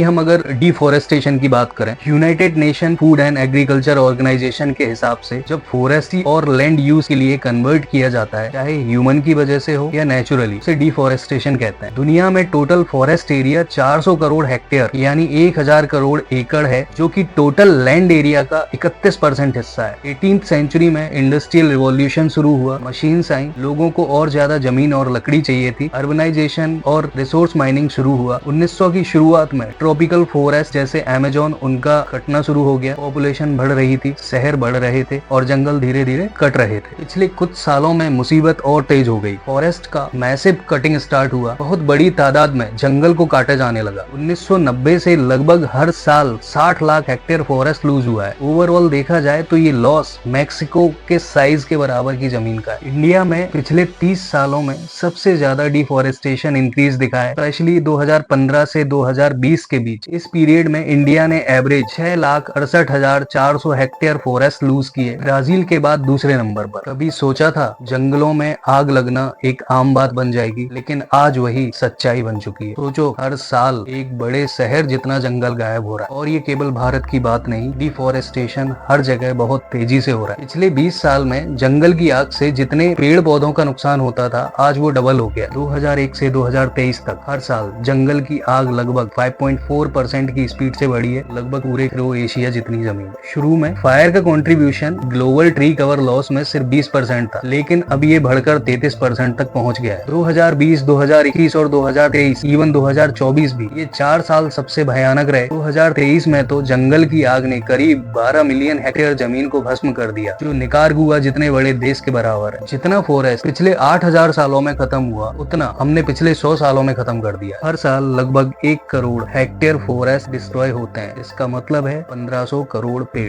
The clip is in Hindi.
हम अगर डिफोरेस्टेशन की बात करें, United Nation food and agriculture organisation के हिसाब से जब फॉरेस्ट्री और लैंड यूज के लिए कन्वर्ट किया जाता है, चाहे ह्यूमन की वजह से हो या नेचुरली, उसे डिफोरेस्टेशन कहते हैं। दुनिया में total forest area 400 crore hectare यानी 1000 करोड़ एकड़ है, जो कि टोटल लैंड एरिया का 31% हिस्सा है। 18th सेंचुरी में इंडस्ट्रियल रिवॉल्यूशन शुरू हुआ, मशीन्स आई, लोगों को और ज्यादा जमीन और लकड़ी चाहिए थी, अर्बनाइजेशन और रिसोर्स माइनिंग शुरू हुआ। 1900 की शुरुआत में ट्रॉपिकल फॉरेस्ट जैसे अमेजोन उनका कटना शुरू हो गया, पॉपुलेशन बढ़ रही थी, शहर बढ़ रहे थे और जंगल धीरे धीरे कट रहे थे। पिछले कुछ सालों में मुसीबत और तेज हो गई, फॉरेस्ट का मैसिव कटिंग स्टार्ट हुआ, बहुत बड़ी तादाद में जंगल को काटा जाने लगा। 1990 से लगभग हर साल 60 लाख हेक्टेयर फॉरेस्ट लूज हुआ है। ओवरऑल देखा जाए तो ये लॉस मैक्सिको के साइज के बराबर की जमीन का है। इंडिया में पिछले 30 सालों में सबसे ज्यादा डिफोरेस्टेशन इंक्रीज दिखा है, स्पेशली 2015 से 2020 के बीच। इस पीरियड में इंडिया ने एवरेज 6,68,400 हेक्टेयर फॉरेस्ट लूज किए, ब्राजील के बाद दूसरे नंबर पर। कभी सोचा था जंगलों में आग लगना एक आम बात बन जाएगी, लेकिन आज वही सच्चाई बन चुकी है। सोचो, हर साल एक बड़े शहर जितना जंगल गायब हो रहा है, और ये केवल भारत की बात नहीं, डिफोरेस्टेशन हर जगह बहुत तेजी से हो रहा है। पिछले 20 साल में जंगल की आग से जितने पेड़ पौधों का नुकसान होता था, आज वो डबल हो गया। 2001 से 2023 तक हर साल जंगल की आग लगभग 5.4% की स्पीड से बढ़ी है, लगभग पूरे एशिया जितनी जमीन। शुरू में फायर का contribution global tree cover loss में सिर्फ 20% था, लेकिन अब ये बढ़कर 33% तक पहुंच गया है। 2020, 2021 और 2023, इवन 2024 भी, ये 4 साल सबसे भयानक रहे। 2023 में तो जंगल की आग ने करीब 12 मिलियन हेक्टेयर जमीन को भस्म कर दिया, जो निकारागुआ जितने बड़े देश के बराबर है। जितना फॉरेस्ट पिछले 8000 सालों में खत्म हुआ, उतना हमने पिछले 100 सालों में खत्म कर दिया। हर साल लगभग 1 करोड़ हेक्टेयर फॉरेस्ट डिस्ट्रॉय होते हैं, इसका मतलब है 1500 करोड़ पेड़।